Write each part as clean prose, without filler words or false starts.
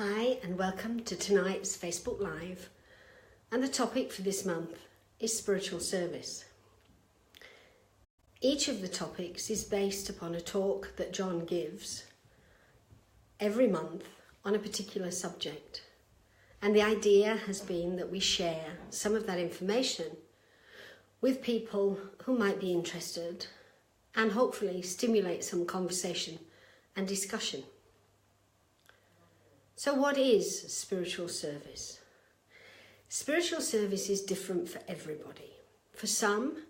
Hi and welcome to tonight's Facebook Live, and the topic for this month is spiritual service. Each of the topics is based upon a talk that John gives every month on a particular subject, and the idea has been that we share some of that information with people who might be interested and hopefully stimulate some conversation and discussion. So what is spiritual service? Spiritual service is different for everybody. For some,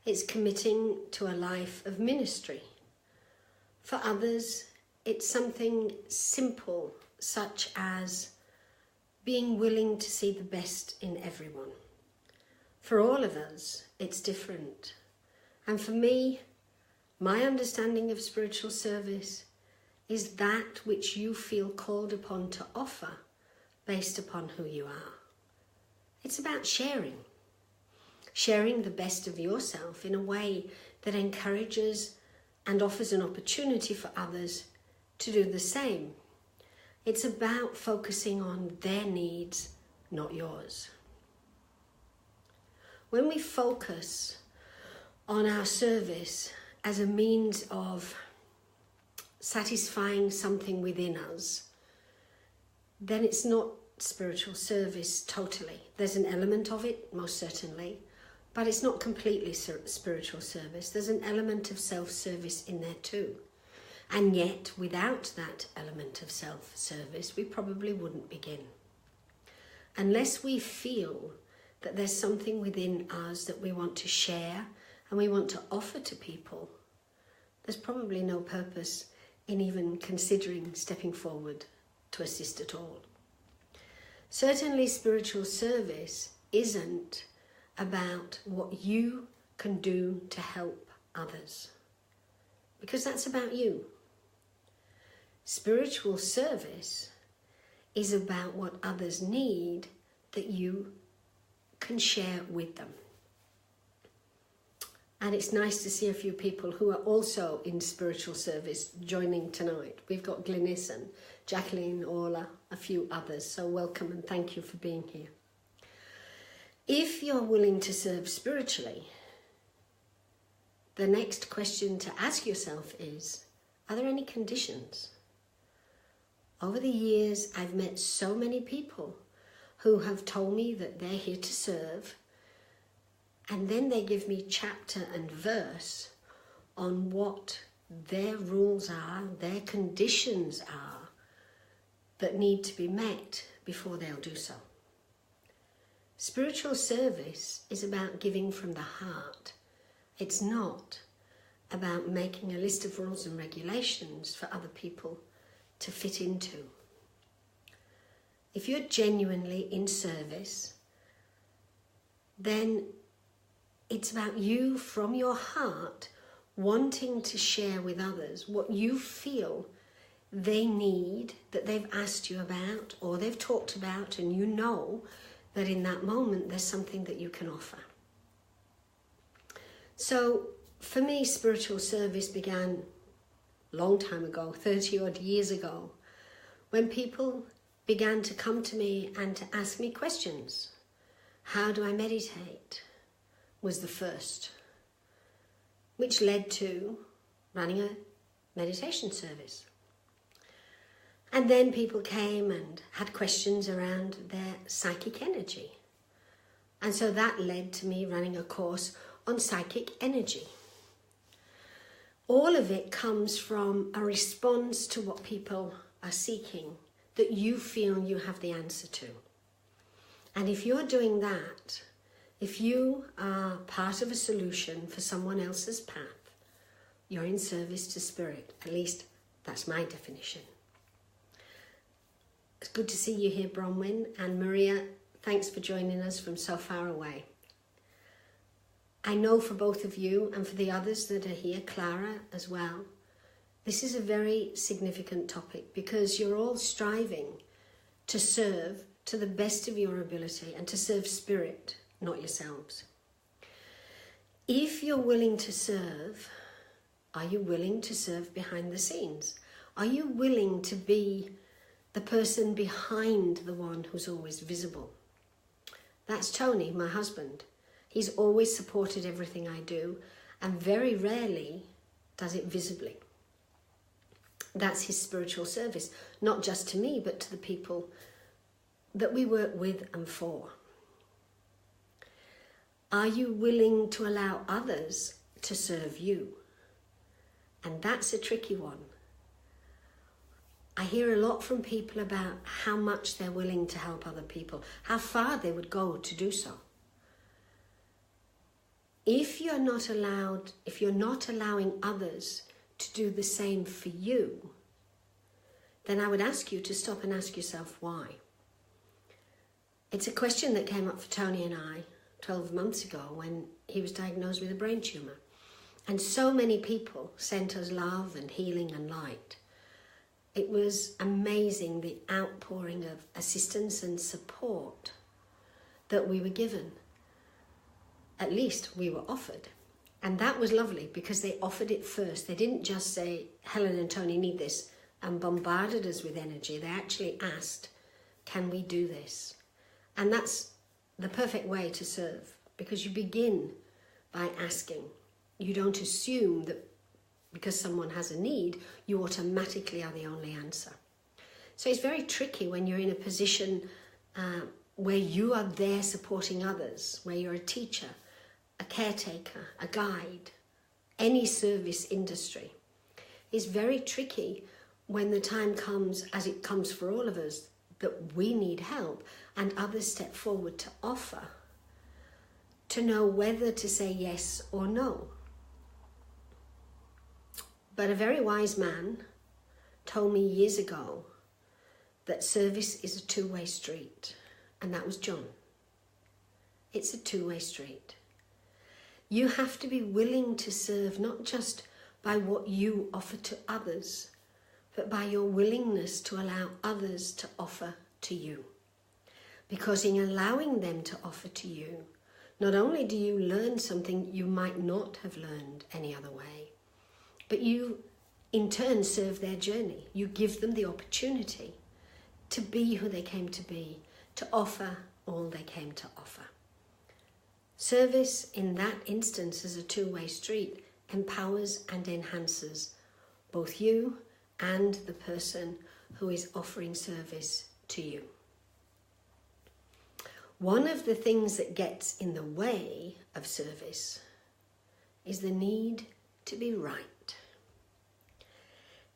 it's committing to a life of ministry. For others, it's something simple, such as being willing to see the best in everyone. For all of us, it's different. And for me, my understanding of spiritual service is that which you feel called upon to offer based upon who you are. It's about sharing the best of yourself in a way that encourages and offers an opportunity for others to do the same. It's about focusing on their needs, not yours. When we focus on our service as a means of satisfying something within us, then it's not spiritual service totally. There's an element of it, most certainly, but it's not completely spiritual service. There's an element of self-service in there too. And yet, without that element of self-service, we probably wouldn't begin. Unless we feel that there's something within us that we want to share and we want to offer to people, there's probably no purpose in even considering stepping forward to assist at all. Certainly spiritual service isn't about what you can do to help others, because that's about you. Spiritual service is about what others need that you can share with them. And it's nice to see a few people who are also in spiritual service joining tonight. We've got Glynis and Jacqueline, Orla, a few others. So welcome and thank you for being here. If you're willing to serve spiritually, the next question to ask yourself is, are there any conditions? Over the years, I've met so many people who have told me that they're here to serve, and then they give me chapter and verse on what their rules are, their conditions are that need to be met before they'll do so. Spiritual service is about giving from the heart. It's not about making a list of rules and regulations for other people to fit into. If you're genuinely in service, then it's about you from your heart wanting to share with others what you feel they need, that they've asked you about or they've talked about, and you know that in that moment there's something that you can offer. So for me, spiritual service began a long time ago, 30 odd years ago, when people began to come to me and to ask me questions. How do I meditate? Was the first, which led to running a meditation service. And then people came and had questions around their psychic energy. And so that led to me running a course on psychic energy. All of it comes from a response to what people are seeking, that you feel you have the answer to. And if you're doing that, if you are part of a solution for someone else's path, you're in service to spirit. At least that's my definition. It's good to see you here, Bronwyn. And Maria, thanks for joining us from so far away. I know for both of you and for the others that are here, Clara as well, this is a very significant topic because you're all striving to serve to the best of your ability and to serve spirit, not yourselves. If you're willing to serve, are you willing to serve behind the scenes? Are you willing to be the person behind the one who's always visible. That's Tony, my husband. He's always supported everything I do and very rarely does it visibly. That's his spiritual service, not just to me, but to the people that we work with and for. Are you willing to allow others to serve you? And that's a tricky one. I hear a lot from people about how much they're willing to help other people, how far they would go to do so. If you're not allowing others to do the same for you, then I would ask you to stop and ask yourself why. It's a question that came up for Tony and I 12 months ago when he was diagnosed with a brain tumour. And so many people sent us love and healing and light. It was amazing, the outpouring of assistance and support that we were given. At least we were offered. And that was lovely because they offered it first. They didn't just say, Helen and Tony need this, and bombarded us with energy. They actually asked, can we do this? And that's the perfect way to serve, because you begin by asking. You don't assume that because someone has a need, you automatically are the only answer. So it's very tricky when you're in a position where you are there supporting others, where you're a teacher, a caretaker, a guide, any service industry. It's very tricky when the time comes, as it comes for all of us, that we need help and others step forward to offer, to know whether to say yes or no. But a very wise man told me years ago that service is a two-way street, and that was John. It's a two-way street. You have to be willing to serve not just by what you offer to others, but by your willingness to allow others to offer to you. Because in allowing them to offer to you, not only do you learn something you might not have learned any other way, but you in turn serve their journey. You give them the opportunity to be who they came to be, to offer all they came to offer. Service in that instance as a two-way street empowers and enhances both you and the person who is offering service to you. One of the things that gets in the way of service is the need to be right.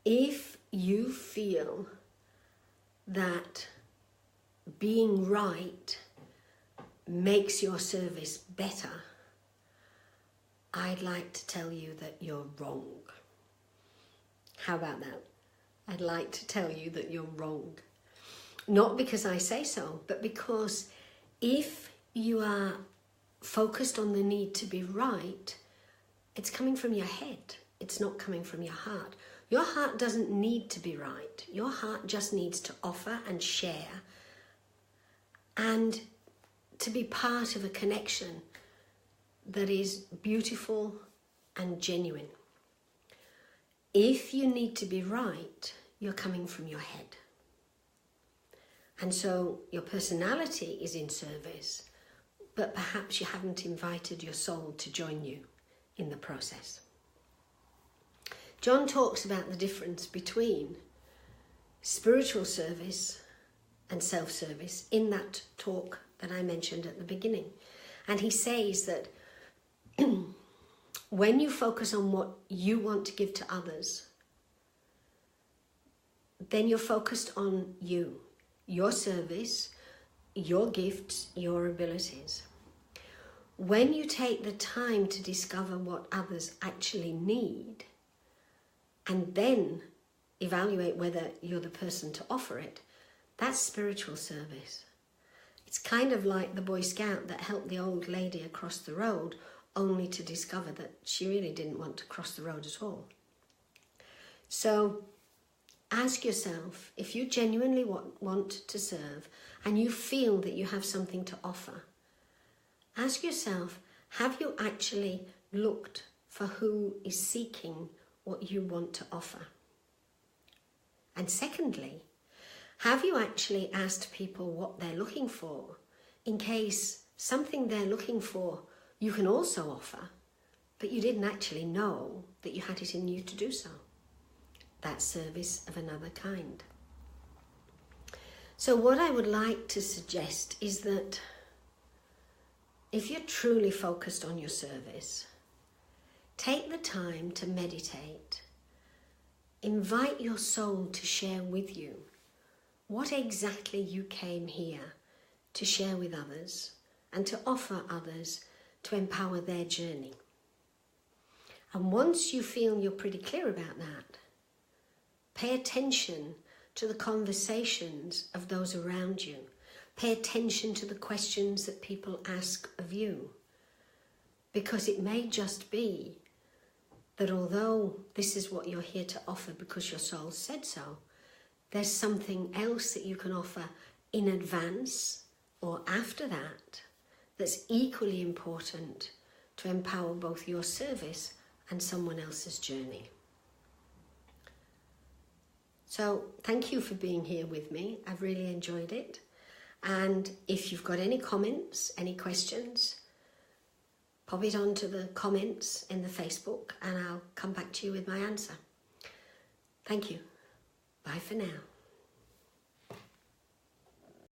If you feel that being right makes your service better, I'd like to tell you that you're wrong. How about that? I'd like to tell you that you're wrong. Not because I say so, but because if you are focused on the need to be right, it's coming from your head. It's not coming from your heart. Your heart doesn't need to be right. Your heart just needs to offer and share and to be part of a connection that is beautiful and genuine. If you need to be right, you're coming from your head. And so your personality is in service, but perhaps you haven't invited your soul to join you in the process. John talks about the difference between spiritual service and self-service in that talk that I mentioned at the beginning. And he says that when you focus on what you want to give to others, then you're focused on you, your service, your gifts, your abilities. When you take the time to discover what others actually need and then evaluate whether you're the person to offer it, that's spiritual service. It's kind of like the Boy Scout that helped the old lady across the road only to discover that she really didn't want to cross the road at all. So ask yourself, if you genuinely want to serve and you feel that you have something to offer, ask yourself, have you actually looked for who is seeking what you want to offer? And secondly, Have you actually asked people what they're looking for, in case something they're looking for you can also offer, but you didn't actually know that you had it in you to do so? That's service of another kind. So what I would like to suggest is that if you're truly focused on your service, take the time to meditate. Invite your soul to share with you what exactly you came here to share with others and to offer others to empower their journey. And once you feel you're pretty clear about that, pay attention to the conversations of those around you. Pay attention to the questions that people ask of you. Because it may just be that although this is what you're here to offer because your soul said so, there's something else that you can offer in advance or after that that's equally important to empower both your service and someone else's journey. So thank you for being here with me. I've really enjoyed it. And if you've got any comments, any questions, pop it onto the comments in the Facebook and I'll come back to you with my answer. Thank you. Bye for now.